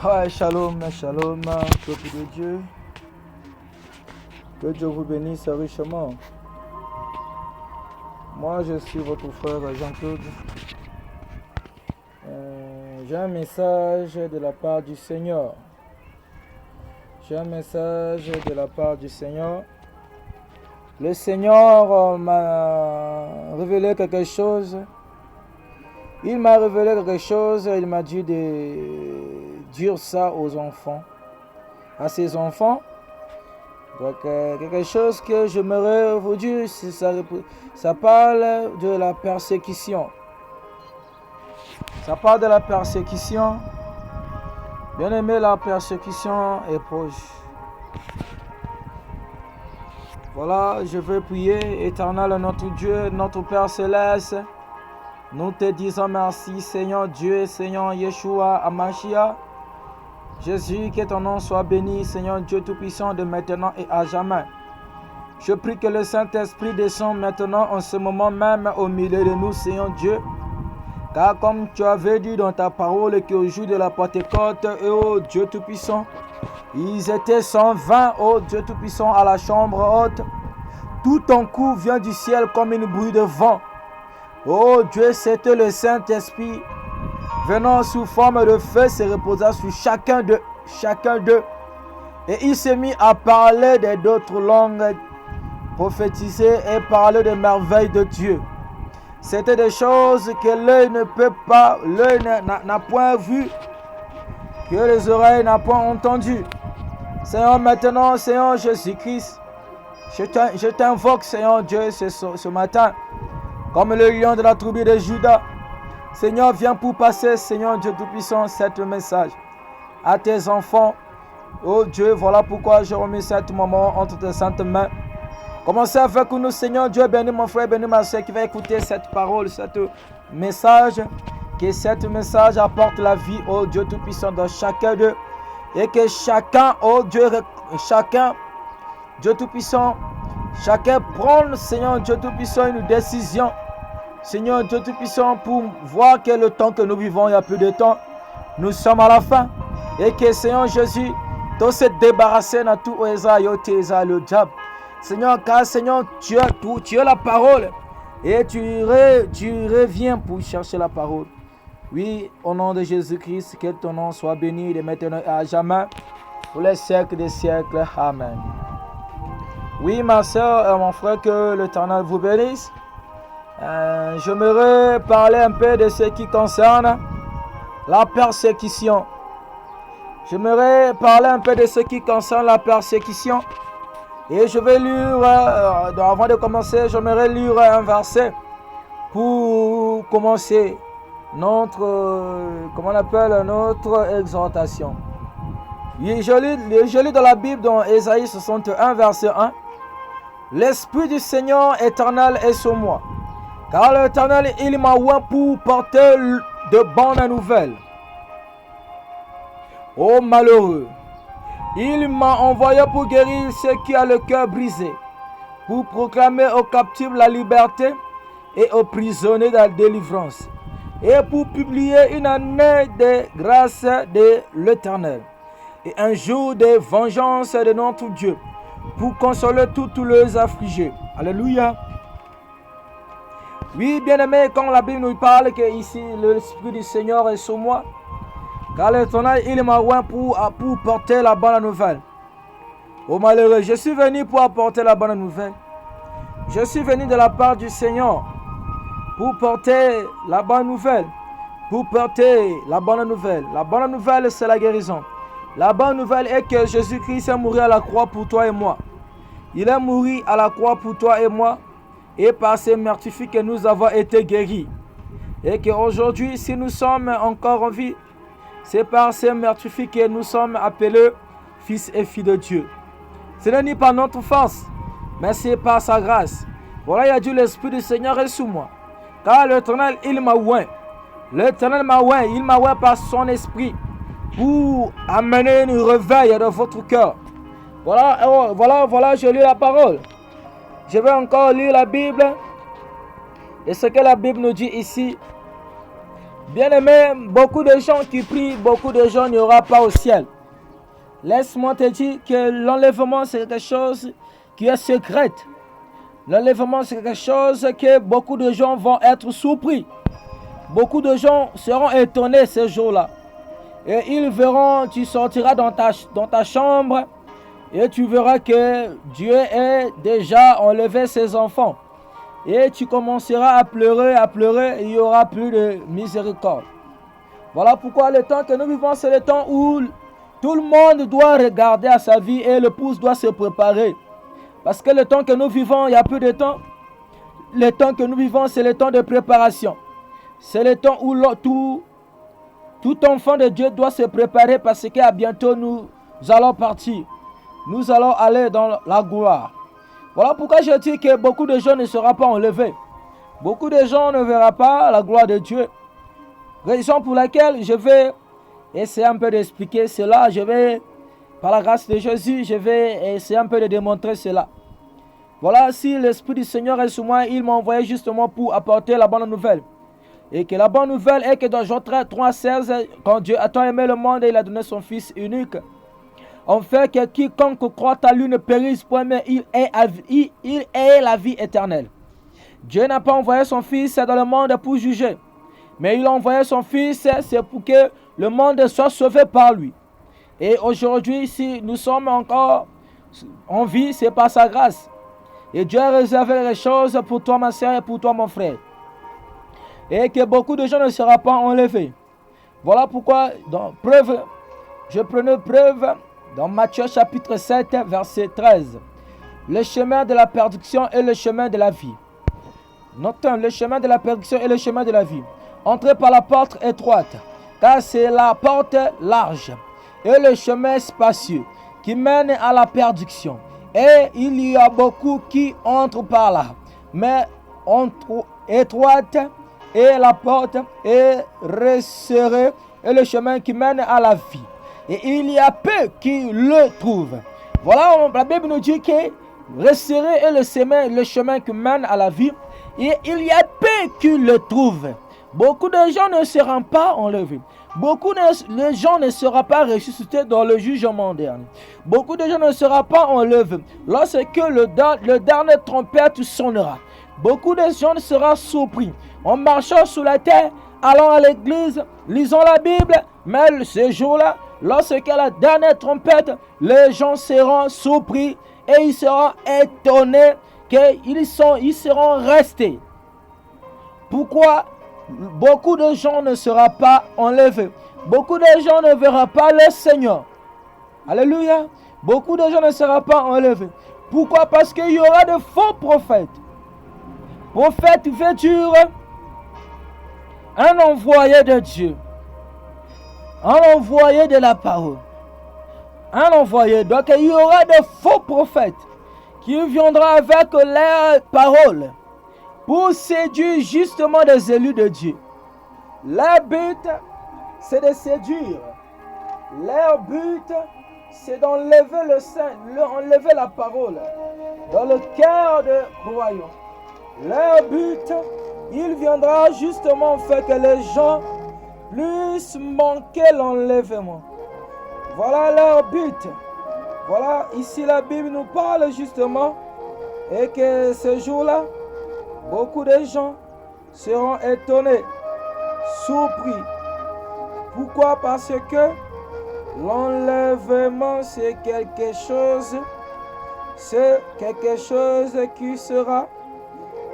Ouais, shalom, shalom, peuple de Dieu. Que Dieu vous bénisse richement. Moi, je suis votre frère Jean-Claude. J'ai un message de la part du Seigneur. J'ai un message de la part du Seigneur. Le Seigneur m'a révélé quelque chose. Il m'a révélé quelque chose. Il m'a dit de dire ça aux enfants, à ses enfants. Donc, quelque chose que j'aimerais vous dire, ça parle de la persécution. Ça parle de la persécution. Bien aimé, la persécution est proche. Voilà, je veux prier, éternel notre Dieu, notre Père Céleste. Nous te disons merci, Seigneur Dieu, Seigneur Yeshua, Amashia. Jésus, que ton nom soit béni, Seigneur Dieu Tout-Puissant, de maintenant et à jamais. Je prie que le Saint-Esprit descende maintenant en ce moment même au milieu de nous, Seigneur Dieu. Car comme tu avais dit dans ta parole qu'au jour de la Pentecôte, ô Dieu Tout-Puissant, ils étaient 120, ô Dieu Tout-Puissant, à la chambre haute. Tout ton coup vient du ciel comme une bruit de vent. Ô Dieu, c'était le Saint-Esprit venant sous forme de feu, se reposa sur chacun d'eux. Et il s'est mis à parler d'autres langues, prophétiser et parler des merveilles de Dieu. C'était des choses que l'œil ne peut pas, l'œil n'a point vu, que les oreilles n'ont point entendu. Seigneur, maintenant, Seigneur Jésus-Christ, je t'invoque, Seigneur Dieu, ce matin, comme le lion de la tribu de Juda. Seigneur, viens pour passer, Seigneur Dieu Tout-Puissant, cet message à tes enfants. Oh Dieu, voilà pourquoi je remets cet moment entre tes saintes mains. Commencez avec nous, Seigneur Dieu, bénis mon frère, bénis ma soeur qui va écouter cette parole, ce message. Que cet message apporte la vie, oh Dieu Tout-Puissant, dans chacun d'eux. Et que chacun, oh Dieu, Dieu Tout-Puissant, chacun prenne, Seigneur Dieu Tout-Puissant, une décision. Seigneur Dieu Tout-Puissant, pour voir que le temps que nous vivons, il y a plus de temps, nous sommes à la fin. Et que Seigneur Jésus, tout se débarrasser de tout le diable. Seigneur, car Seigneur, tu as la parole. Et tu reviens pour chercher la parole. Oui, au nom de Jésus-Christ, que ton nom soit béni de maintenant et à jamais, pour les siècles des siècles. Amen. Oui, ma soeur et mon frère, que l'Éternel vous bénisse. J'aimerais parler un peu de ce qui concerne la persécution. Et je vais lire, avant de commencer, j'aimerais lire un verset pour commencer notre exhortation. Et je lis dans la Bible, dans Ésaïe 61, verset 1. L'Esprit du Seigneur éternel est sur moi. Car l'Éternel, il m'a oint pour porter de bonnes nouvelles aux malheureux. Il m'a envoyé pour guérir ceux qui ont le cœur brisé, pour proclamer aux captifs la liberté et aux prisonniers la délivrance, et pour publier une année de grâce de l'Éternel, et un jour de vengeance de notre Dieu, pour consoler tous les affligés. Alléluia. Oui, bien-aimé, quand la Bible nous parle que ici l'Esprit du Seigneur est sur moi, car l'Éternel, il m'a oint pour porter la bonne nouvelle aux malheureux. Je suis venu pour apporter la bonne nouvelle. Je suis venu de la part du Seigneur pour porter la bonne nouvelle. La bonne nouvelle, c'est la guérison. La bonne nouvelle est que Jésus-Christ est mort à la croix pour toi et moi. Il est mort à la croix pour toi et moi. Et par ces meurtrifiques que nous avons été guéris. Et qu'aujourd'hui, si nous sommes encore en vie, c'est par ces meurtrifiques que nous sommes appelés fils et filles de Dieu. Ce n'est ni par notre force, mais c'est par sa grâce. Voilà, il a dit l'Esprit du Seigneur est sur moi. Car l'Éternel, il m'a oint. L'Éternel m'a oint, il m'a oint par son esprit pour amener une réveil dans votre cœur. Voilà, je lis la parole. Je vais encore lire la Bible. Et ce que la Bible nous dit ici, Bien-aimé, beaucoup de gens qui prient, beaucoup de gens n'y aura pas au ciel. Laisse-moi te dire que l'enlèvement, c'est quelque chose qui est secrète. L'enlèvement, c'est quelque chose que beaucoup de gens vont être surpris. Beaucoup de gens seront étonnés ce jour-là. Et ils verront, tu sortiras dans ta chambre et tu verras que Dieu a déjà enlevé ses enfants. Et tu commenceras à pleurer, et il n'y aura plus de miséricorde. Voilà pourquoi le temps que nous vivons, c'est le temps où tout le monde doit regarder à sa vie et le pouce doit se préparer. Parce que le temps que nous vivons, il y a peu de temps. Le temps que nous vivons, c'est le temps de préparation. C'est le temps où tout enfant de Dieu doit se préparer parce qu'à bientôt nous allons partir. Nous allons aller dans la gloire. Voilà pourquoi je dis que beaucoup de gens ne seront pas enlevés. Beaucoup de gens ne verront pas la gloire de Dieu. Raison pour laquelle je vais essayer un peu d'expliquer cela. Par la grâce de Jésus, je vais essayer un peu de démontrer cela. Voilà, si l'Esprit du Seigneur est sur moi, il m'a envoyé justement pour apporter la bonne nouvelle. Et que la bonne nouvelle est que dans Jean 3,16, quand Dieu a tant aimé le monde, il a donné son Fils unique. En fait, que quiconque croit à lui ne périsse point, mais il est la vie éternelle. Dieu n'a pas envoyé son Fils dans le monde pour juger. Mais il a envoyé son Fils, c'est pour que le monde soit sauvé par lui. Et aujourd'hui, si nous sommes encore en vie, c'est par sa grâce. Et Dieu a réservé les choses pour toi, ma soeur, et pour toi, mon frère. Et que beaucoup de gens ne seront pas enlevés. Voilà pourquoi, je prenais preuve dans Matthieu chapitre 7, verset 13. Le chemin de la perdition et le chemin de la vie. Notons le chemin de la perdition et le chemin de la vie. Entrez par la porte étroite, car c'est la porte large et le chemin spacieux qui mène à la perdition. Et il y a beaucoup qui entrent par là. Mais étroite et la porte est resserrée et le chemin qui mène à la vie. Et il y a peu qui le trouvent. Voilà, la Bible nous dit que resserré est le chemin qui mène à la vie. Et il y a peu qui le trouvent. Beaucoup de gens ne seront pas enlevés. Beaucoup de gens ne seront pas ressuscités dans le jugement dernier. Beaucoup de gens ne seront pas enlevés lorsque le dernier trompette sonnera. Beaucoup de gens seront surpris. En marchant sur la terre, allant à l'église, lisant la Bible, mais ce jour-là, lorsque la dernière trompette, les gens seront surpris et ils seront étonnés qu'ils seront restés. Pourquoi? Beaucoup de gens ne seront pas enlevés. Beaucoup de gens ne verront pas le Seigneur. Alléluia. Beaucoup de gens ne seront pas enlevés. Pourquoi? Parce qu'il y aura de faux prophètes. Prophète veut dire un envoyé de Dieu. Un envoyé de la parole. Un envoyé. Donc il y aura de faux prophètes qui viendront avec leurs paroles pour séduire justement des élus de Dieu. Leur but, c'est de séduire. Leur but, c'est d'enlever le sein, enlever la parole dans le cœur des croyants. Leur but, il viendra justement faire que les gens puissent manquer l'enlèvement. Voilà leur but. Voilà, ici la Bible nous parle justement et que ce jour-là, beaucoup de gens seront étonnés, surpris. Pourquoi? Parce que l'enlèvement, c'est quelque chose qui sera.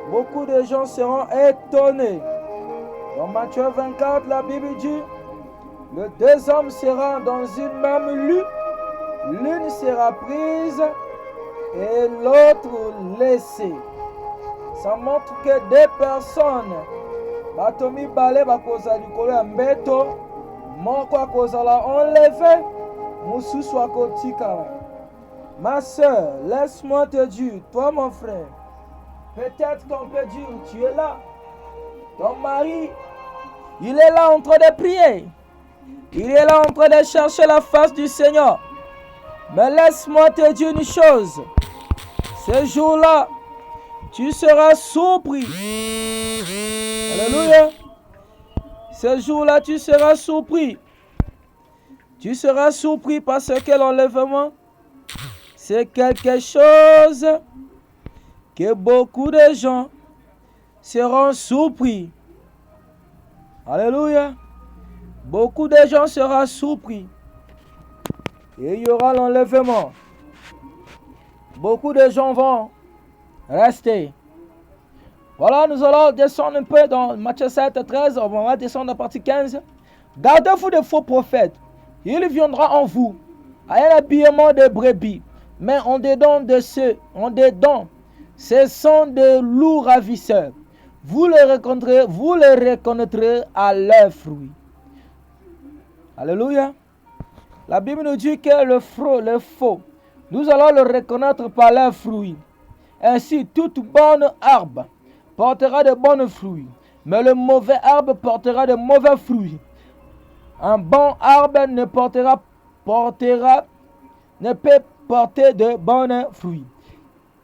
Beaucoup de gens seront étonnés. Dans Matthieu 24, la Bible dit, les deux hommes seront dans une même lutte. L'une sera prise et l'autre laissée. Ça montre que deux personnes, batomi balé bakoza likolo ya mbeto, moko akozala enlevé, mususu akotikala. Ma soeur, laisse-moi te dire, toi mon frère, peut-être qu'on peut dire, tu es là. Ton mari, il est là en train de prier. Il est là en train de chercher la face du Seigneur. Mais laisse-moi te dire une chose. Ce jour-là, tu seras surpris. Alléluia. Ce jour-là, tu seras surpris. Tu seras surpris parce que l'enlèvement, c'est quelque chose que beaucoup de gens seront surpris. Alléluia. Beaucoup de gens seront surpris. Et il y aura l'enlèvement. Beaucoup de gens vont rester. Voilà, nous allons descendre un peu dans Matthieu 7, 13. On va descendre à partie 15. Gardez-vous des faux prophètes. Il viendra en vous à un habillement de brebis, mais en dedans ce sont de loups ravisseurs. Vous les reconnaîtrez à leurs fruits. Alléluia. La Bible nous dit que le faux, nous allons le reconnaître par leurs fruits. Ainsi, toute bonne arbre portera de bons fruits, mais le mauvais arbre portera de mauvais fruits. Un bon arbre ne peut porter de bons fruits,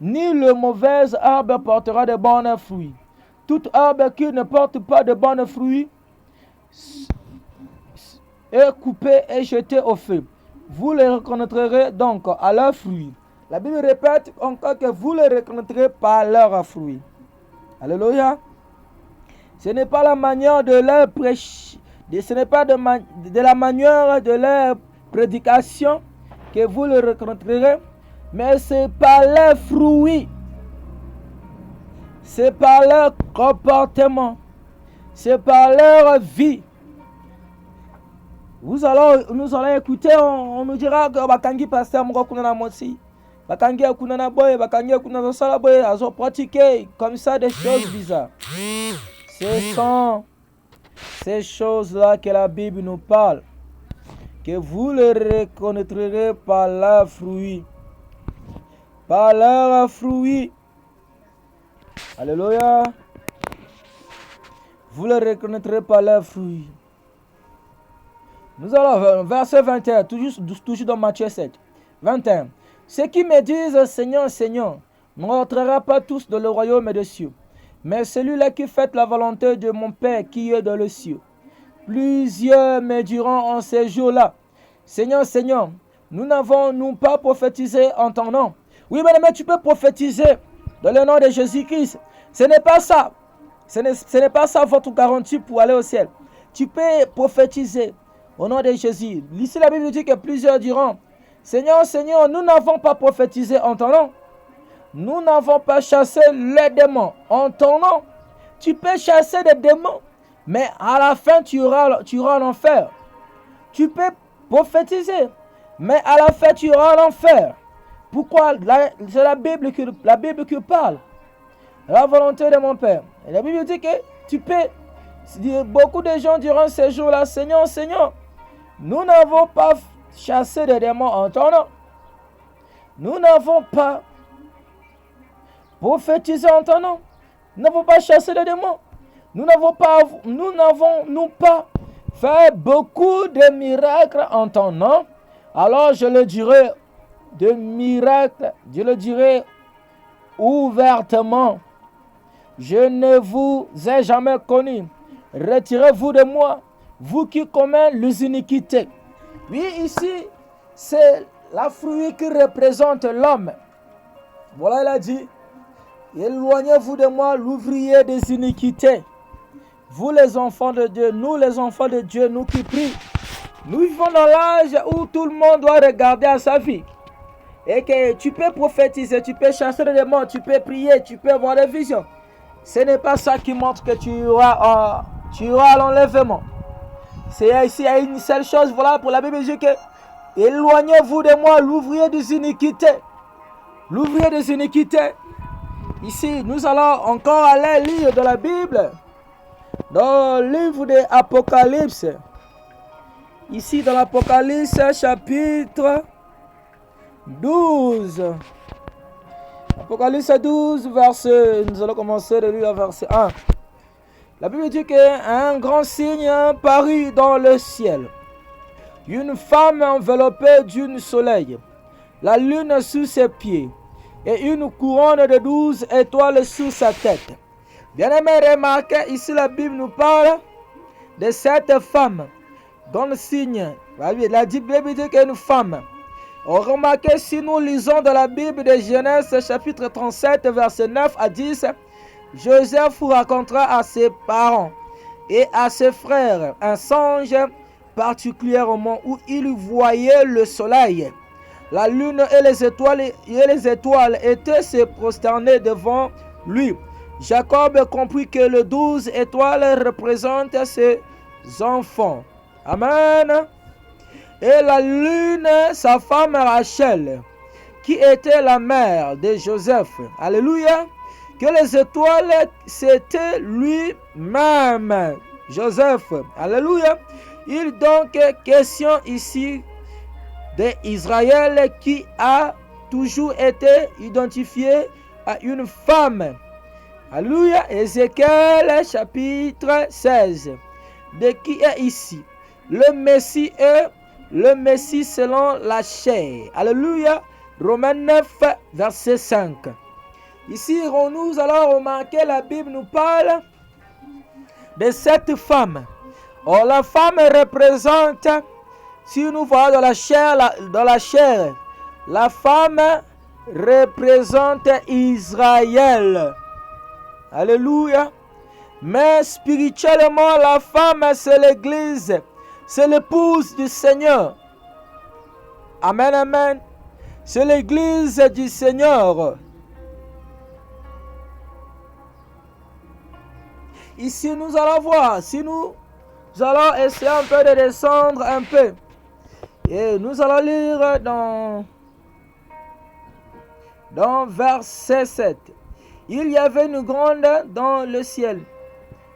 ni le mauvais arbre portera de bons fruits. Tout arbre qui ne porte pas de bons fruits est coupé et jeté au feu. Vous les reconnaîtrez donc à leurs fruits. La Bible répète encore que vous les reconnaîtrez par leurs fruits. Alléluia. Ce n'est pas la manière de leur prêcher, ce n'est pas de la manière de leur prédication que vous les reconnaîtrez, mais c'est par leurs fruits. C'est par leur comportement. C'est par leur vie. Nous allons écouter, on nous dira que bakangi pasteur moko kuna na mosi. Bakangi kuna na boy, bakangi kuna na sala boy, azo pratiquer comme ça des choses bizarres. Ce sont ces choses-là que la Bible nous parle, que vous les reconnaîtrez par leurs fruits. Par leurs fruits. Alléluia. Vous les reconnaîtrez par leurs fruits. Nous allons verset 21, toujours dans Matthieu 7. 21. Ceux qui me disent Seigneur, Seigneur, ne rentrera pas tous dans le royaume des cieux, mais celui-là qui fait la volonté de mon Père qui est dans le ciel. Plusieurs me diront en ces jours-là, Seigneur, Seigneur, nous n'avons pas prophétisé en ton nom. Oui, mais tu peux prophétiser dans le nom de Jésus-Christ. Ce n'est pas ça. Ce n'est pas ça votre garantie pour aller au ciel. Tu peux prophétiser au nom de Jésus. Ici, la Bible dit que plusieurs diront, Seigneur, Seigneur, nous n'avons pas prophétisé en ton nom. Nous n'avons pas chassé les démons en ton nom. Tu peux chasser des démons, mais à la fin, tu auras l'enfer. Tu peux prophétiser, mais à la fin, tu auras l'enfer. Pourquoi? C'est la Bible qui parle. La volonté de mon Père. Et la Bible dit que tu peux. Beaucoup de gens diront ces jours-là, Seigneur, Seigneur, nous n'avons pas chassé des démons en ton nom. Nous n'avons pas prophétisé en ton nom. Nous n'avons pas chassé des démons. Nous n'avons pas fait beaucoup de miracles en ton nom. Alors je le dirai de miracles, je le dirai ouvertement. Je ne vous ai jamais connu. Retirez-vous de moi, vous qui commettez les iniquités. Oui, ici, c'est la fruit qui représente l'homme. Voilà, il a dit, éloignez-vous de moi, l'ouvrier des iniquités. Vous les enfants de Dieu, nous les enfants de Dieu, nous qui prient. Nous vivons dans l'âge où tout le monde doit regarder à sa vie. Et que tu peux prophétiser, tu peux chasser les démons, tu peux prier, tu peux avoir des visions. Ce n'est pas ça qui montre que tu auras l'enlèvement. C'est ici, il y a une seule chose, voilà, pour la Bible dit que éloignez-vous de moi, l'ouvrier des iniquités. L'ouvrier des iniquités. Ici, nous allons encore aller lire dans la Bible, dans le livre de l'Apocalypse. Ici, dans l'Apocalypse, chapitre 12. Apocalypse 12, verset, nous allons commencer de lire verset 1. La Bible dit qu'un grand signe parut dans le ciel. Une femme enveloppée d'un soleil, la lune sous ses pieds, et une couronne de 12 étoiles sous sa tête. Bien aimé, remarquez, ici la Bible nous parle de cette femme donne signe. La Bible dit qu'une femme. Remarquez, si nous lisons dans la Bible de Genèse chapitre 37 verset 9 à 10, Joseph racontera à ses parents et à ses frères un songe particulièrement où il voyait le soleil, la lune et les étoiles étaient se prosterner devant lui. Jacob comprit que les 12 étoiles représentent ses enfants. Amen. Et la lune, sa femme Rachel, qui était la mère de Joseph. Alléluia. Que les étoiles, c'était lui-même, Joseph. Alléluia. Il est donc question ici d'Israël qui a toujours été identifié à une femme. Alléluia. Ézéchiel chapitre 16. De qui est ici? Le Messie est le Messie selon la chair. Alléluia. Romains 9 verset 5. Ici, nous allons remarquer, la Bible nous parle de cette femme. Or, la femme représente, si nous voyons dans la chair, la femme représente Israël. Alléluia. Mais spirituellement, la femme, c'est l'Église, c'est l'épouse du Seigneur. Amen, amen. C'est l'Église du Seigneur. Ici, nous allons voir, si nous allons essayer un peu de descendre un peu. Et nous allons lire dans verset 7. Il y avait une grande dans le ciel.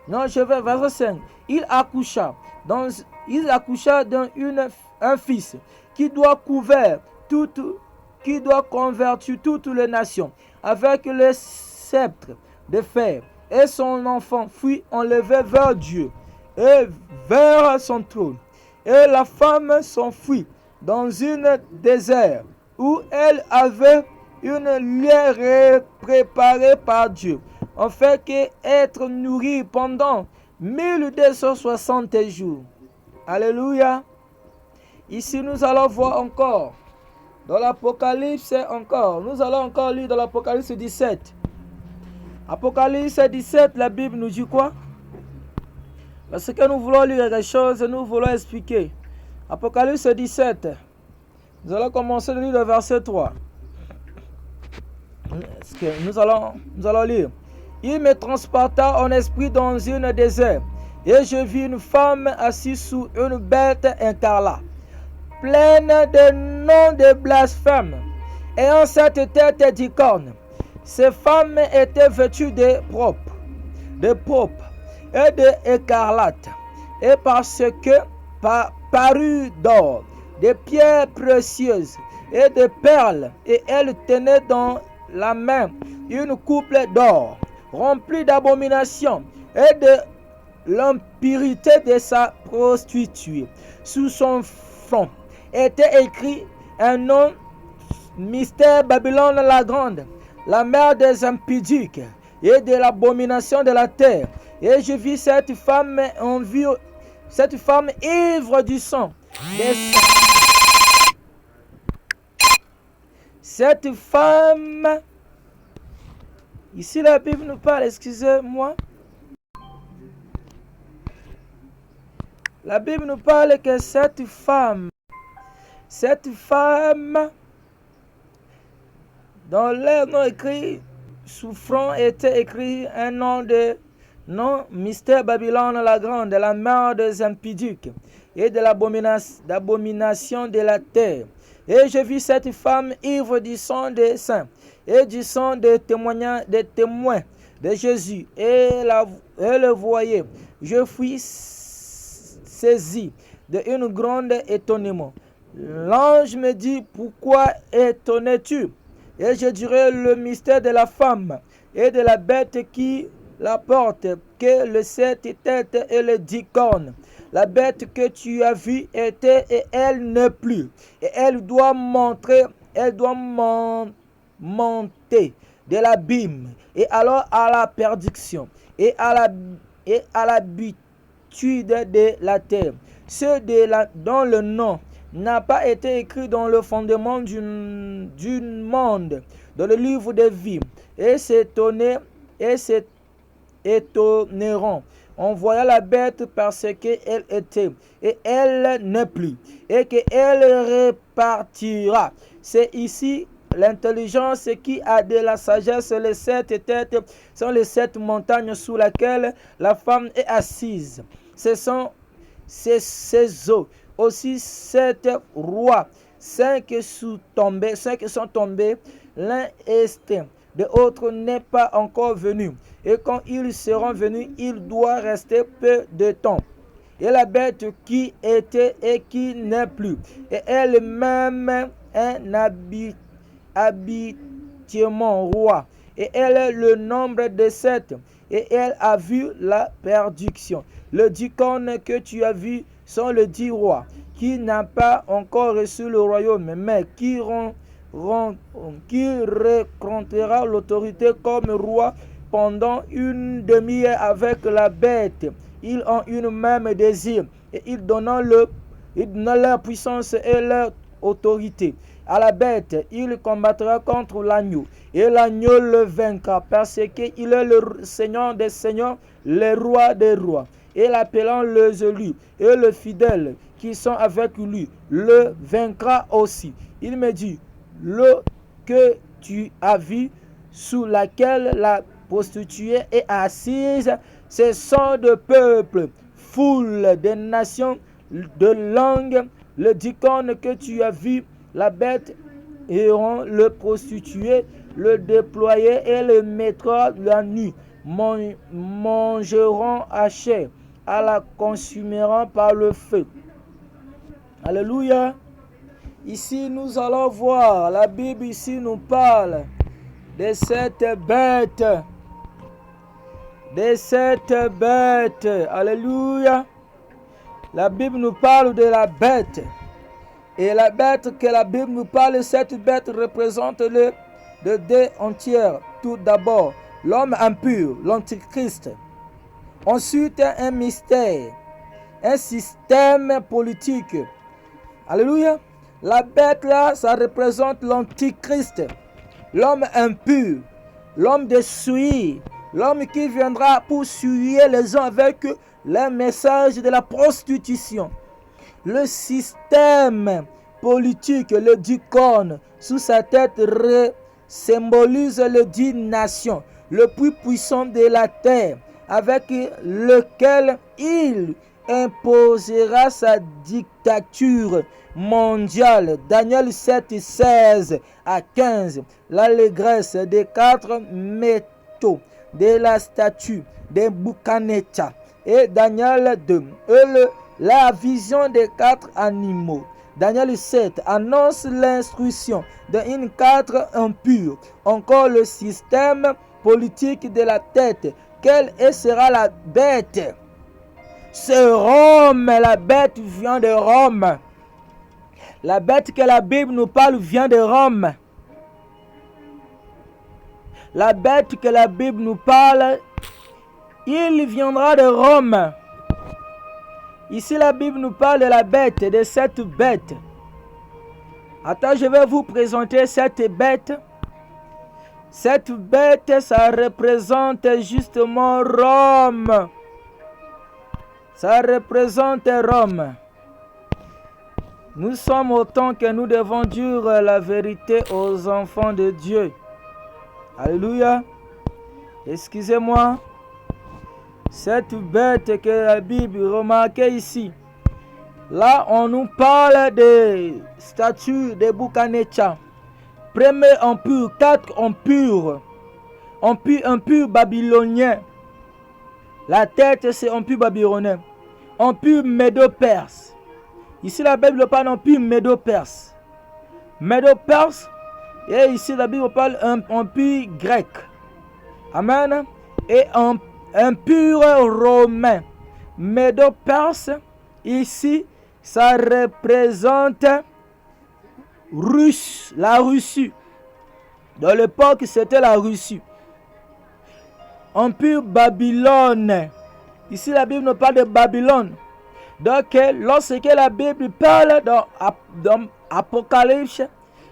Non, je vais verset 5. Il accoucha d'un fils qui doit convertir toutes les nations avec le sceptre de fer. Et son enfant fut enlevé vers Dieu et vers son trône. Et la femme s'enfuit dans un désert où elle avait une lieu préparée par Dieu, en fait qu'être nourrie pendant 1260 jours. Alléluia. Ici nous allons voir encore dans l'Apocalypse nous allons encore lire dans l'Apocalypse 17. Apocalypse 17, la Bible nous dit quoi? Parce que nous voulons lire quelque chose, nous voulons expliquer. Apocalypse 17, nous allons commencer de lire le verset 3. Nous allons lire. Il me transporta en esprit dans un désert, et je vis une femme assise sous une bête écarlate, pleine de noms de blasphème, ayant cette tête d'icorne. Ces femmes étaient vêtues de pourpre et d'écarlate, et parce que parures d'or, de pierres précieuses et de perles, et elles tenaient dans la main une coupe d'or remplie d'abominations et de l'impurité de sa prostituée. Sous son front était écrit un nom: Mystère Babylone la grande, la mère des impudiques et de l'abomination de la terre. Et je vis cette femme ivre du sang des saints. Cette femme, ici la Bible nous parle, excusez-moi. La Bible nous parle que cette femme, dans leur nom écrit, souffrant, était écrit un nom Mystère Babylone la grande, la mère des impudiques et de l'abomination de la terre. Et je vis cette femme ivre du sang des saints et du sang des témoins de Jésus. Et le voyait. Je fus saisi d'un grand étonnement. L'ange me dit: pourquoi étonnes-tu? Et je dirai: le mystère de la femme et de la bête qui la porte, que le 7 têtes et le 10 cornes. La bête que tu as vue était et elle n'est plus. Et elle doit monter de l'abîme, et alors à la perdition, et à l'habitude quiétude de la terre. Ceux dont le nom n'a pas été écrit dans le fondement du monde, dans le livre de vie, et s'étonneront en voyant la bête parce qu'elle était, et elle n'est plus, et qu'elle repartira. C'est ici l'intelligence qui a de la sagesse. Les 7 têtes sont les 7 montagnes sous lesquelles la femme est assise. Ce sont ces eaux. Aussi 7 rois, 5 sont tombés, l'un est éteint, l'autre n'est pas encore venu. Et quand ils seront venus, il doit rester peu de temps. Et la bête qui était et qui n'est plus, et elle-même un habituellement roi, et elle est le nombre de 7, et elle a vu la perdition. Le 10 cornes que tu as vu sont le 10 rois, qui n'a pas encore reçu le royaume, mais qui rencontrera l'autorité comme roi pendant une demi-heure avec la bête. Ils ont une même désir, et ils donnent leur puissance et leur autorité à la bête. Il combattra contre l'agneau, et l'agneau le vaincra, parce qu'il est le Seigneur des seigneurs, le roi des rois. Et l'appelant les élus et les fidèles qui sont avec lui, le vaincra aussi. Il me dit, l'eau que tu as vue, sous laquelle la prostituée est assise, ce sont de peuples, foule de nations, de langues. Le 10 cornes que tu as vu, la bête iront le prostituer, le déployer et le mettra la nuit. Mangeront à chair, à la consumeront par le feu. Alléluia. Ici nous allons voir, la Bible ici nous parle de cette bête. De cette bête. Alléluia. La Bible nous parle de la bête. Et la bête que la Bible nous parle, cette bête représente le dé entière. Tout d'abord, l'homme impur, l'antichrist. Ensuite, un mystère, un système politique. Alléluia. La bête là, ça représente l'antichrist, l'homme impur, l'homme de souillure, l'homme qui viendra pour souiller les gens avec le message de la prostitution. Le système politique, le 10 cornes, sous sa tête symbolise le 10 nations, le plus puissant de la terre, avec lequel il imposera sa dictature mondiale. Daniel 7, 16 à 15. L'allégresse des 4 métaux de la statue de Boukanetcha. Et Daniel 2. La vision des 4 animaux. Daniel 7 annonce l'instruction d'une 4 impure. Encore le système politique de la tête. Quelle sera la bête? C'est Rome. La bête vient de Rome. La bête que la Bible nous parle vient de Rome. La bête que la Bible nous parle, il viendra de Rome. Ici, la Bible nous parle de la bête, de cette bête. Attends, je vais vous présenter cette bête. Cette bête, ça représente justement Rome. Ça représente Rome. Nous sommes autant que nous devons dire la vérité aux enfants de Dieu. Alléluia. Excusez-moi. Cette bête que la Bible remarque ici. Là, on nous parle des statues de Boukanetcha. Premier empire, 4 empires. Empire babylonien. La tête, c'est empire babylonien. Empire médo-perse. Ici, la Bible parle d'empire médo-perse. Médo-perse. Et ici, la Bible parle d'un empire grec. Amen. Et empire romain. Médo-perse, ici, ça représente Russe, la Russie. Dans l'époque, c'était la Russie. Empire Babylone. Ici, la Bible nous parle de Babylone. Donc, lorsque la Bible parle dans Apocalypse,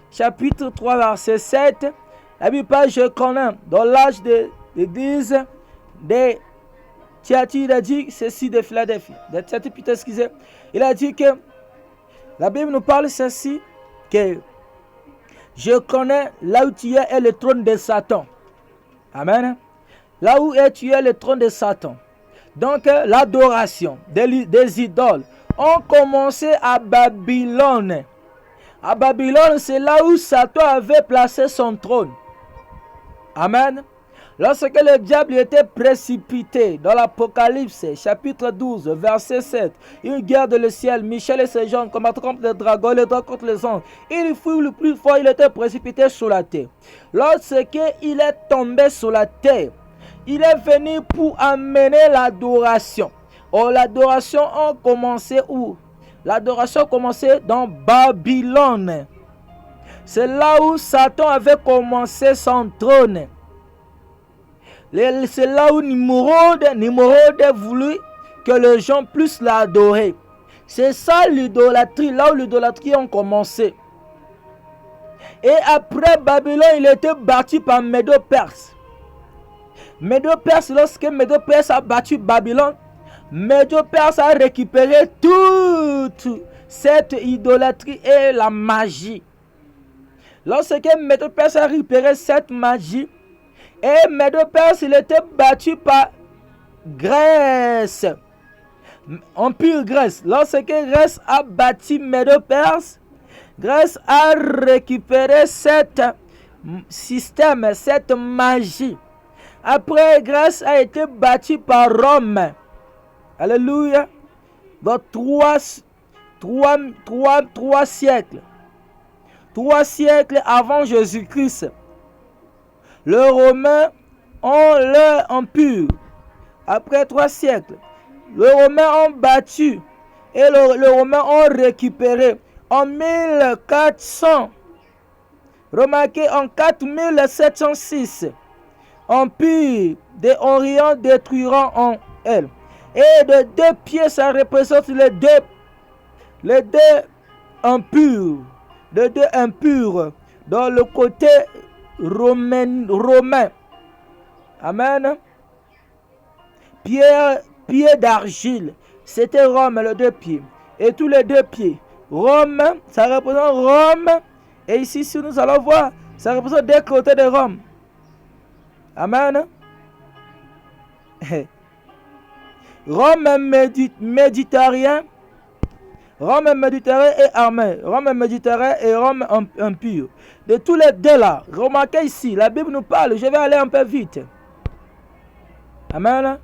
chapitre 3, verset 7, la Bible parle, je connais, dans l'âge de l'église de Thyatire, il a dit ceci de Philadelphie. De Thyatire, putain, excusez. Il a dit que la Bible nous parle ceci, que je connais là où tu es est le trône de Satan. Amen. Là où tu es le trône de Satan. Donc, l'adoration des idoles ont commencé à Babylone. À Babylone, c'est là où Satan avait placé son trône. Amen. Lorsque le diable était précipité dans l'Apocalypse, chapitre 12, verset 7, une guerre de le ciel, Michel et ses gens combattent contre les dragons, les dragons contre les anges. Il fut le plus fort, il était précipité sur la terre. Lorsqu'il est tombé sur la terre, il est venu pour amener l'adoration. Oh, l'adoration a commencé où? L'adoration a commencé dans Babylone. C'est là où Satan avait commencé son trône. C'est là où Nimrod a voulu que les gens puissent l'adorer. C'est ça l'idolâtrie, là où l'idolâtrie a commencé. Et après Babylone, il était battu par Médo-Perse. Médo-Perse, lorsque Médo-Perse a battu Babylone, Médo-Perse a récupéré toute cette idolâtrie et la magie. Lorsque Médo-Perse a récupéré cette magie, et Médo-Perse, il était battu par Grèce. Empire Grèce. Lorsque Grèce a battu Médo-Perse, Grèce a récupéré cet système, cette magie. Après, Grèce a été battue par Rome. Alléluia. Dans 3 siècles. 3 siècles avant Jésus-Christ. Les Romains ont leur empire. Après 3 siècles, les Romains ont battu et les Romains ont récupéré en 1400. Remarquez, en 4706, empire des Orients détruira en elle. Et de 2 pieds, ça représente les deux impurs. Les deux impurs dans le côté romain. Amen. Pied d'argile. C'était Rome, les 2 pieds. Et tous les 2 pieds. Rome, ça représente Rome. Et ici, si nous allons voir, ça représente des côtés de Rome. Amen. Rome méditerranéen. Rome méditerranéen et armé. Rome méditerranéen et Rome impur. De tous les deux là, remarquez ici, la Bible nous parle. Je vais aller un peu vite. Amen.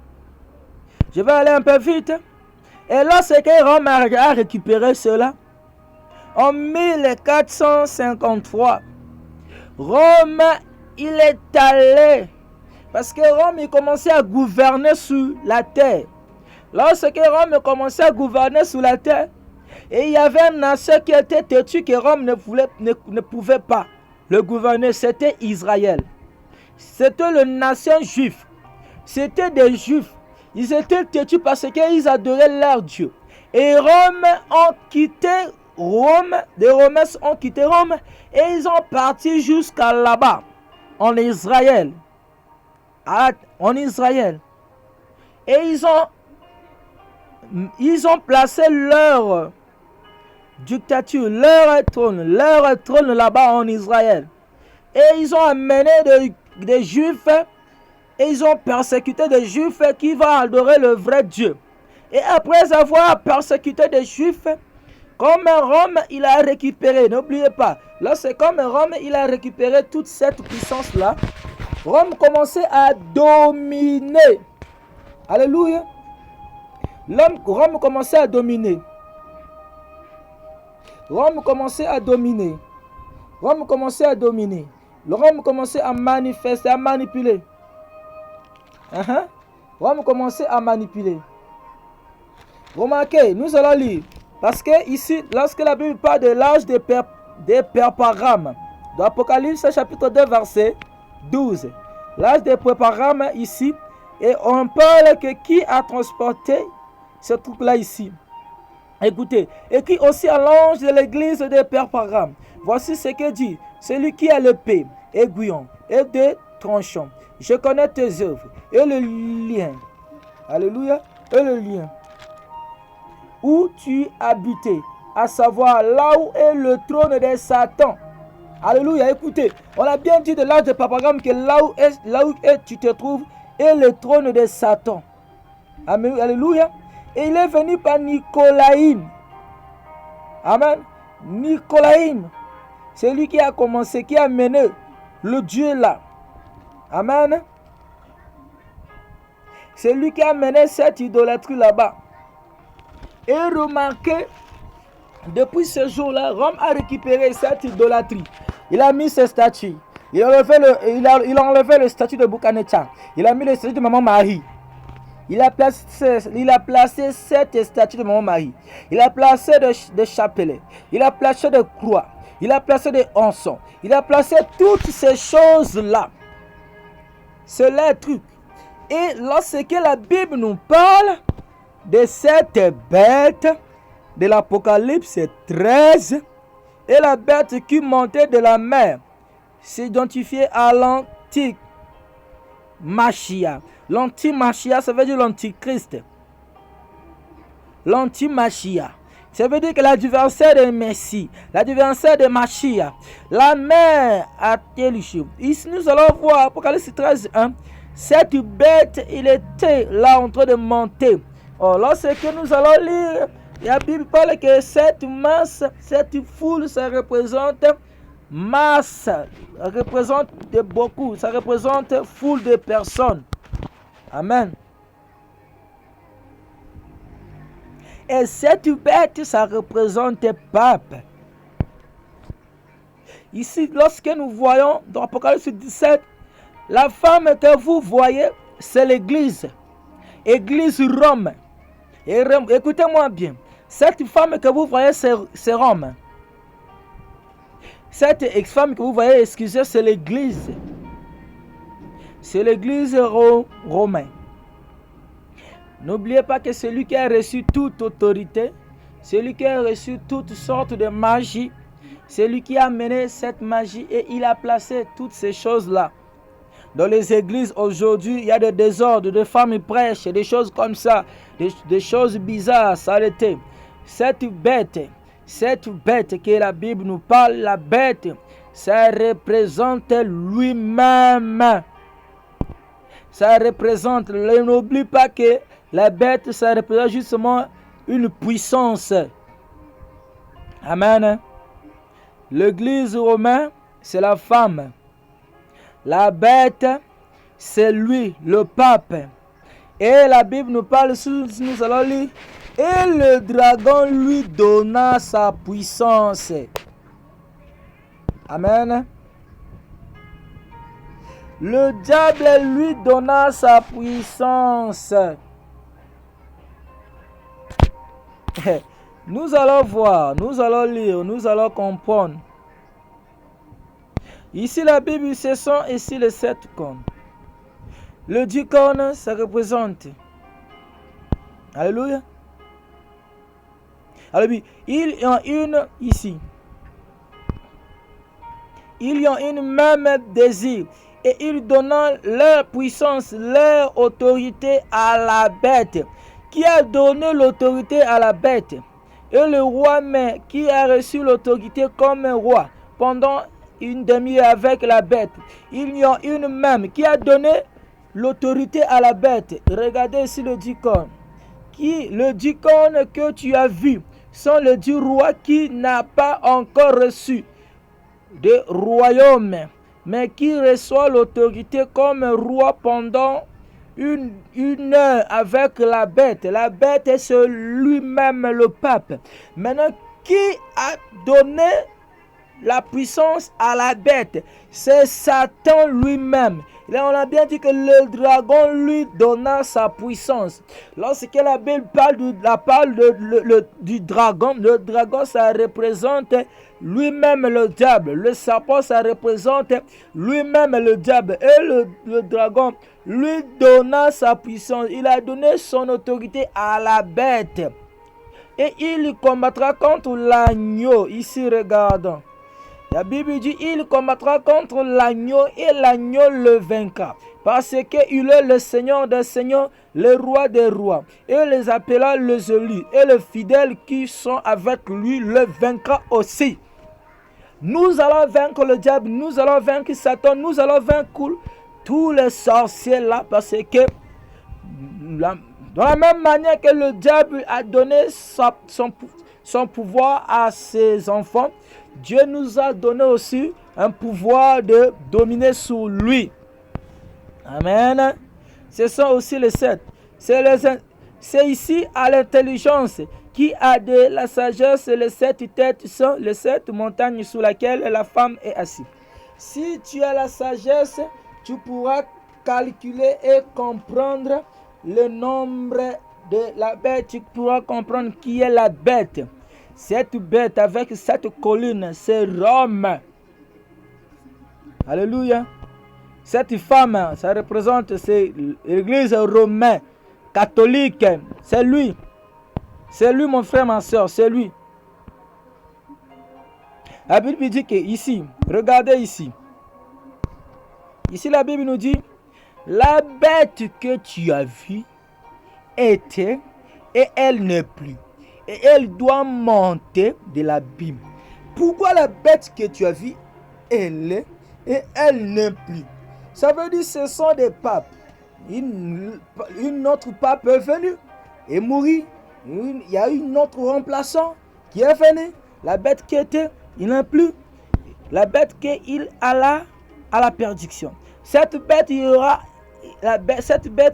Je vais aller un peu vite. Et lorsque Rome a récupéré cela, en 1453, Rome, il est allé. Parce que Rome, il commençait à gouverner sur la terre. Lorsque Rome commençait à gouverner sur la terre, et il y avait une nation qui était têtue que Rome ne pouvait pas le gouverner, c'était Israël. C'était la nation juive. C'était des juifs. Ils étaient têtus parce qu'ils adoraient leur Dieu. Et Rome ont quitté Rome, les Romains ont quitté Rome et ils ont parti jusqu'à là-bas, en Israël. En Israël. Et ils ont placé leur dictature, leur trône là-bas en Israël. Et ils ont amené des Juifs et ils ont persécuté des Juifs qui vont adorer le vrai Dieu. Et après avoir persécuté des Juifs, comme Rome, il a récupéré, n'oubliez pas, là c'est comme Rome, il a récupéré toute cette puissance-là. Rome commençait à dominer. Alléluia. Rome commençait à dominer. Rome commençait à dominer. Rome commençait à dominer. Rome commençait à manifester, à manipuler. Rome commençait à manipuler. Remarquez, nous allons lire. Parce que ici, lorsque la Bible parle de l'âge des Perparam, dans Apocalypse chapitre 2, verset 12. L'âge des Perparam ici, Et on parle que qui a transporté ce truc-là ici. Écoutez, écrit aussi à l'ange de l'église de Perpagame. Voici ce que dit celui qui a l'épée, aiguillon et deux tranchants. Je connais tes œuvres et le lien. Alléluia. Et le lien où tu habitais, à savoir là où est le trône de Satan. Alléluia. Écoutez, on a bien dit de l'âge de Perpagame que là où tu te trouves est le trône de Satan. Amen. Alléluia. Et il est venu par Nicolaïm. Amen. Nicolaïm. C'est lui qui a commencé, qui a mené le Dieu là. Amen. C'est lui qui a mené cette idolâtrie là-bas. Et remarquez, depuis ce jour-là, Rome a récupéré cette idolâtrie. Il a mis ses statues. Il a enlevé le statut de Boukhanatar. Il a mis le statut de Maman Marie. Il a placé 7 statues de Maman Marie. Il a placé des chapelets. Il a placé des croix. Il a placé des hansons. Il a placé toutes ces choses-là. C'est les trucs. Et lorsque la Bible nous parle de cette bête de l'Apocalypse 13, et la bête qui montait de la mer s'identifiait à l'antique Machia. L'anti-Machia, ça veut dire l'antichrist. L'anti-Machia. Ça veut dire que l'adversaire de Messie, l'adversaire de Machia, la mer a téléché. Ici, nous allons voir Apocalypse 13, 1. Cette bête, il était là en train de monter. Oh, lorsque nous allons lire, la Bible parle que cette masse, cette foule, ça représente masse, ça représente beaucoup, ça représente foule de personnes. Amen. Et cette bête, ça représente pape. Ici, lorsque nous voyons dans Apocalypse 17, la femme que vous voyez, c'est l'église. Église Rome. Et écoutez-moi bien. Cette femme que vous voyez, c'est Rome. Cette femme que vous voyez, excusez, c'est l'église. C'est l'église romaine. N'oubliez pas que celui qui a reçu toute autorité, celui qui a reçu toutes sortes de magie, celui qui a mené cette magie et il a placé toutes ces choses-là. Dans les églises aujourd'hui, il y a des désordres, des femmes prêchent, des choses comme ça, des choses bizarres, saletés. Cette bête que la Bible nous parle, la bête, ça représente lui-même. Ça représente, n'oublie pas que la bête, ça représente justement une puissance. Amen. L'église romaine, c'est la femme. La bête, c'est lui, le pape. Et la Bible nous parle, nous allons lire, et le dragon lui donna sa puissance. Amen. Le diable lui donna sa puissance. Nous allons voir, nous allons lire, nous allons comprendre. Ici la Bible, ce sont ici les 7 cornes. Le 10 cornes, ça représente. Alléluia. Alléluia. Il y a une ici. Il y a une même désir. Et ils donnant leur puissance, leur autorité à la bête. Qui a donné l'autorité à la bête? Et le roi, mais qui a reçu l'autorité comme un roi pendant une demi-heure avec la bête. Il y a une même qui a donné l'autorité à la bête. Regardez ici le 10 cornes. Le 10 cornes que tu as vu sont les 10 rois qui n'a pas encore reçu de royaume, mais qui reçoit l'autorité comme un roi pendant une heure avec la bête. La bête est lui-même le pape. Maintenant, qui a donné la puissance à la bête. C'est Satan lui-même. Là, on a bien dit que le dragon lui donna sa puissance. Lorsque la Bible parle du dragon, le dragon, ça représente lui-même le diable. Le serpent, ça représente lui-même le diable. Et le dragon lui donna sa puissance. Il a donné son autorité à la bête. Et il combattra contre l'agneau. Ici, regardons. La Bible dit, il combattra contre l'agneau et l'agneau le vaincra. Parce qu'il est le Seigneur des seigneurs, le roi des rois. Et les appellera les élus. Et les fidèles qui sont avec lui le vaincra aussi. Nous allons vaincre le diable, nous allons vaincre Satan, nous allons vaincre tous les sorciers là. Parce que dans la même manière que le diable a donné son pouvoir à ses enfants, Dieu nous a donné aussi un pouvoir de dominer sur lui. Amen. Ce sont aussi les sept. C'est ici à l'intelligence qui a de la sagesse. Les sept têtes sont les sept montagnes sur lesquelles la femme est assise. Si tu as la sagesse, tu pourras calculer et comprendre le nombre de la bête. Tu pourras comprendre qui est la bête. Cette bête avec cette colline, c'est Rome. Alléluia. Cette femme, ça représente l'église romaine, catholique. C'est lui. C'est lui, mon frère, ma soeur, c'est lui. La Bible dit que ici, regardez ici. Ici, la Bible nous dit, la bête que tu as vue était et elle n'est plus. Et elle doit monter de l'abîme. Pourquoi la bête que tu as vue, elle est et elle n'est plus? Ça veut dire que ce sont des papes. Une autre pape est venue et mourit. Il y a une autre remplaçant qui est venu. La bête qui était, il n'est plus. La bête qui alla à la perdition. Cette bête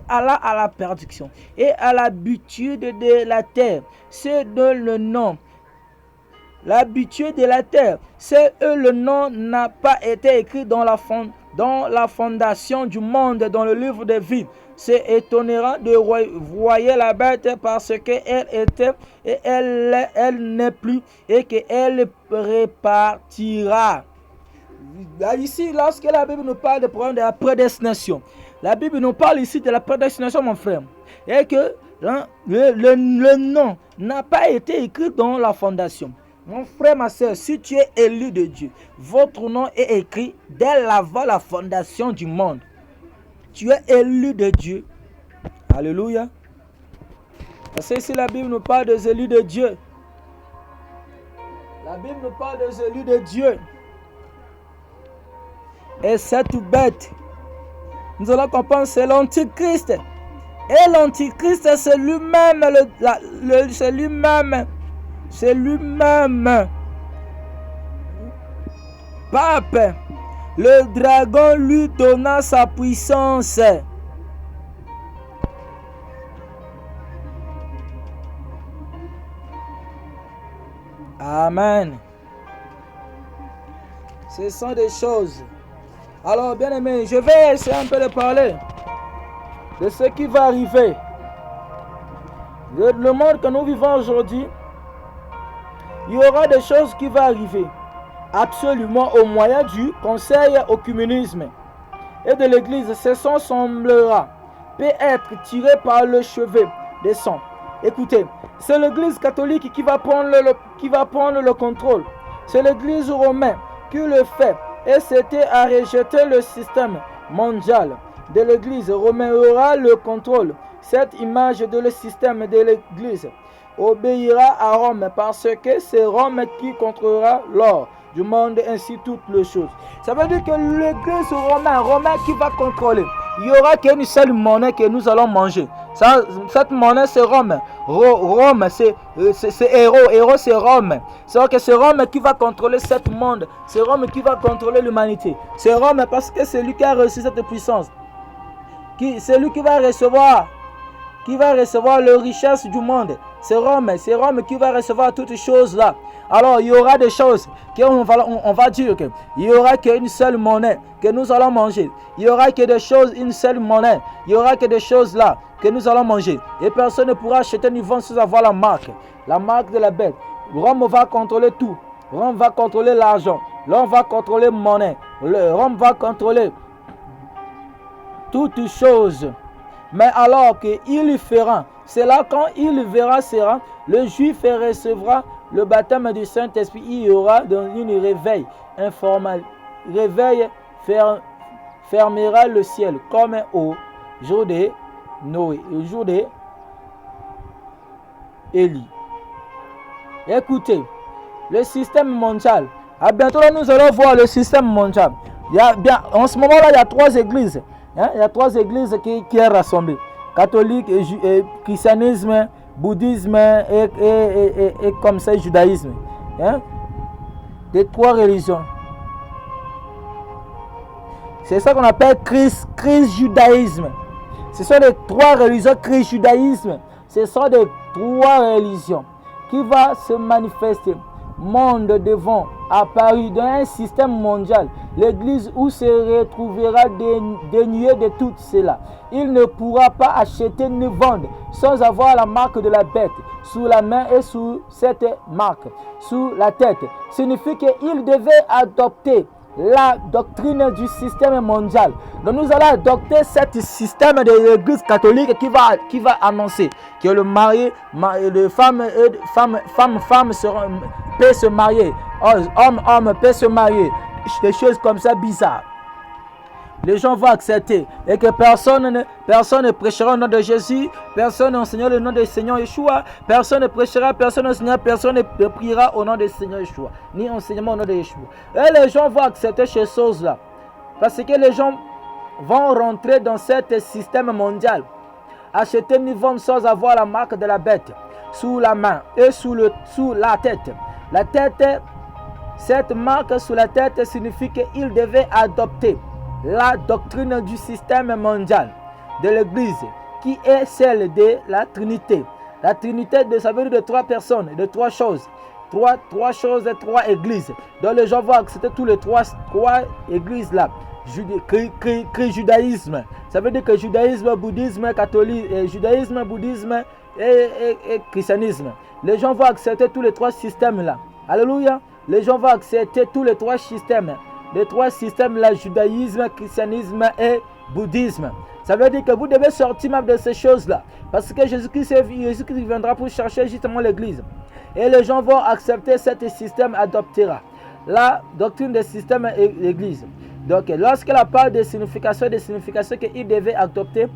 alla à la perdition et à l'habitude de la terre. C'est de le nom. L'habitude de la terre. C'est le nom n'a pas été écrit dans la fondation du monde, dans le livre de vie. C'est étonnant de voir la bête parce qu'elle était et elle n'est plus et qu'elle repartira. Ici, lorsque la Bible nous parle de problème de la prédestination, la Bible nous parle ici de la prédestination, mon frère, et que le nom n'a pas été écrit dans la fondation. Mon frère, ma soeur, si tu es élu de Dieu, votre nom est écrit dès avant la fondation du monde. Tu es élu de Dieu. Alléluia. Parce que ici, la Bible nous parle des élus de Dieu. La Bible nous parle des élus de Dieu. Et cette bête, nous allons comprendre, c'est l'Antichrist. Et l'Antichrist, c'est lui-même, c'est lui-même, pape. Le dragon lui donna sa puissance. Amen. Ce sont des choses. Alors, bien aimé, je vais essayer un peu de parler de ce qui va arriver. Le monde que nous vivons aujourd'hui, il y aura des choses qui vont arriver. Absolument au moyen du conseil au communisme et de l'église. Ce son semblera peut être tiré par le chevet des sangs. Écoutez, c'est l'église catholique qui va prendre le contrôle. C'est l'église romaine qui le fait. Et c'était à rejeter le système mondial de l'église romaine aura le contrôle. Cette image de le système de l'église obéira à Rome parce que c'est Rome qui contrôlera l'or du monde ainsi toutes les choses. Ça veut dire que l'église romaine qui va contrôler. Il n'y aura qu'une seule monnaie que nous allons manger. Cette monnaie c'est Rome. Rome c'est héros. Héros c'est Rome. C'est-à-dire que c'est Rome qui va contrôler ce monde. C'est Rome qui va contrôler l'humanité. C'est Rome parce que c'est lui qui a reçu cette puissance. C'est lui qui va recevoir les richesses du monde. C'est Rome qui va recevoir toutes ces choses là. alors il y aura des choses qu'on va dire qu'il y aura qu'une seule monnaie que nous allons manger. Il y aura que des choses, une seule monnaie. Il y aura que des choses là que nous allons manger. Et personne ne pourra acheter ni vendre sans avoir la marque de la bête. Rome va contrôler tout. Rome va contrôler l'argent. Rome va contrôler la monnaie. Rome va contrôler toutes choses. Mais alors qu'il fera, c'est là quand il verra sera, le juif recevra le baptême du Saint-Esprit. Il y aura dans une réveil informel. Réveil fermera le ciel comme au jour de Noé, au jour de Élie. Écoutez, le système mondial. À bientôt là, nous allons voir le système mondial. En ce moment là, il y a 3 églises. Il y a 3 églises qui sont rassemblées. Catholique, christianisme, bouddhisme et comme ça, judaïsme. Des 3 religions. C'est ça qu'on appelle christ-judaïsme. Ce sont les 3 religions christ-judaïsme. Ce sont les 3 religions qui vont se manifester. Monde devant apparu dans un système mondial, l'église où se retrouvera dénuée de tout cela. Il ne pourra pas acheter ni vendre sans avoir la marque de la bête sous la main et sous cette marque, sous la tête. Signifie qu'il devait adopter la doctrine du système mondial. Donc nous allons adopter ce système de l'église catholique qui va annoncer que le mari, les femmes peut se marier, homme peut se marier, des choses comme ça bizarres. Les gens vont accepter et que personne ne prêchera au nom de Jésus, personne n'enseignera le nom du Seigneur Yeshua, personne ne prêchera, personne n'enseignera, personne ne priera au nom du Seigneur Yeshua, ni enseignement au nom de Yeshua. Et les gens vont accepter ces choses-là parce que les gens vont rentrer dans ce système mondial, acheter ni vendre sans avoir la marque de la bête sous la main et sous la tête. La tête, cette marque sous la tête signifie qu'il devait adopter la doctrine du système mondial de l'église qui est celle de la Trinité. La Trinité, ça veut dire de 3 personnes, de 3 choses. 3 choses et 3 églises. Donc les gens vont accepter tous les 3 églises là. Judaïsme. Ça veut dire que judaïsme, bouddhisme, catholique, judaïsme, bouddhisme et christianisme. Les gens vont accepter tous les 3 systèmes là. Alléluia. Les gens vont accepter tous les 3 systèmes. Les 3 systèmes là, judaïsme, christianisme et bouddhisme. Ça veut dire que vous devez sortir même de ces choses là. Parce que Jésus-Christ viendra pour chercher justement l'église. Et les gens vont accepter ce système, adoptera la doctrine des systèmes et l'église. Donc lorsqu'elle parle de signification qu'il devait adopter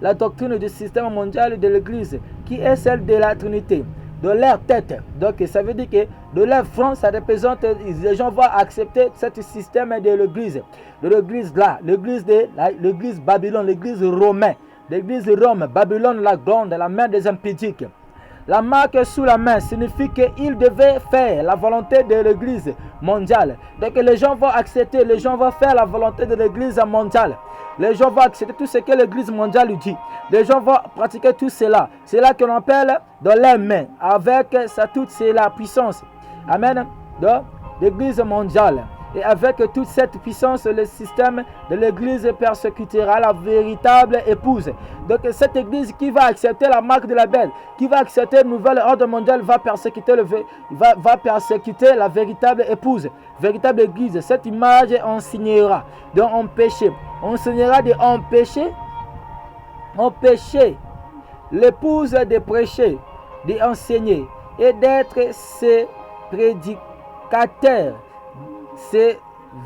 la doctrine du système mondial de l'église qui est celle de la Trinité, de leur tête. Donc ça veut dire que de leur front, ça représente, les gens vont accepter ce système de l'église. De l'église là, l'église Babylone, l'église romaine, l'église Rome, Babylone la grande, la mère des impudiques. La marque sous la main signifie qu'il devait faire la volonté de l'église mondiale. Donc les gens vont accepter, les gens vont faire la volonté de l'église mondiale. Les gens vont accepter tout ce que l'église mondiale lui dit. Les gens vont pratiquer tout cela. C'est là que l'on appelle dans leurs mains, avec toute la puissance. Amen. De l'église mondiale. Et avec toute cette puissance, le système de l'église persécutera la véritable épouse. Donc cette église qui va accepter la marque de la bête, qui va accepter le nouvel ordre mondial, va persécuter la véritable épouse, véritable église. Cette image enseignera d'empêcher. Enseignera d'empêcher l'épouse de prêcher, d'enseigner et d'être ses prédicateurs. Se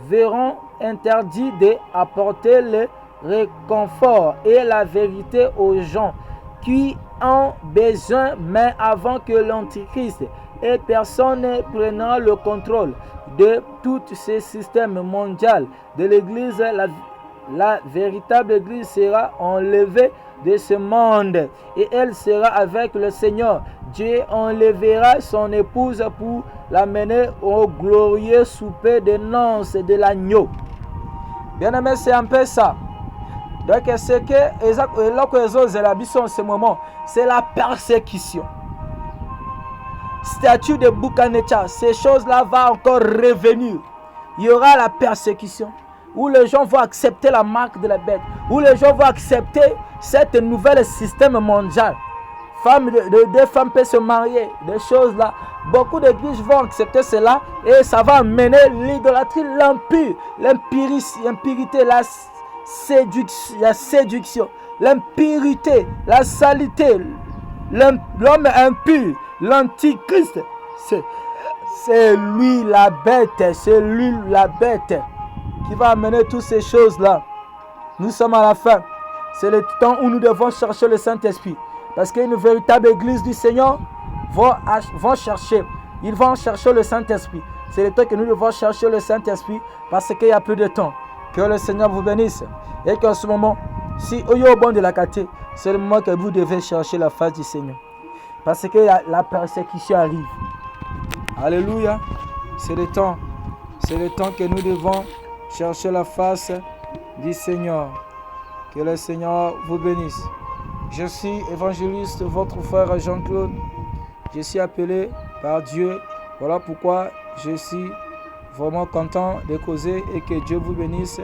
verront interdits d'apporter le réconfort et la vérité aux gens qui ont besoin, mais avant que l'Antichrist et personne prenant le contrôle de tout ce système mondial de l'Église, la véritable Église sera enlevée de ce monde et elle sera avec le Seigneur. Dieu enlèvera son épouse pour l'amener au glorieux souper de noces de l'agneau. Bien aimé, c'est un peu ça. Donc c'est que en ce moment, c'est la persécution. statue de Boukanetcha, ces choses-là vont encore revenir. Il y aura la persécution, où les gens vont accepter la marque de la bête, où les gens vont accepter cette nouvelle système mondial. Deux femmes peuvent se marier, des choses là. Beaucoup d'églises vont accepter cela et ça va amener l'idolâtrie, l'empire, l'impurité, la séduction, l'impurité, la saleté, l'homme impur, l'antichrist. C'est lui la bête, c'est lui la bête qui va amener toutes ces choses-là. Nous sommes à la fin. C'est le temps où nous devons chercher le Saint-Esprit. Parce qu'une véritable église du Seigneur vont chercher. Ils vont chercher le Saint-Esprit. C'est le temps que nous devons chercher le Saint-Esprit parce qu'il y a plus de temps. Que le Seigneur vous bénisse. Et qu'en ce moment, si au bon de la caté, c'est le moment que vous devez chercher la face du Seigneur. Parce que la persécution arrive. Alléluia. C'est le temps. C'est le temps que nous devons chercher la face du Seigneur. Que le Seigneur vous bénisse. Je suis évangéliste, votre frère Jean-Claude. Je suis appelé par Dieu. Voilà pourquoi je suis vraiment content de causer et que Dieu vous bénisse.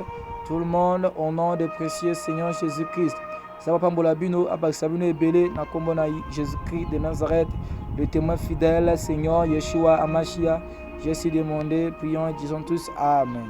Tout le monde au nom de précieux Seigneur Jésus-Christ. Ça va pas m'bolabino, abaksabino ebele na kombo na Jésus-Christ de Nazareth, le témoin fidèle, Seigneur Yeshua Amashia. Je suis demandé, prions et disons tous Amen.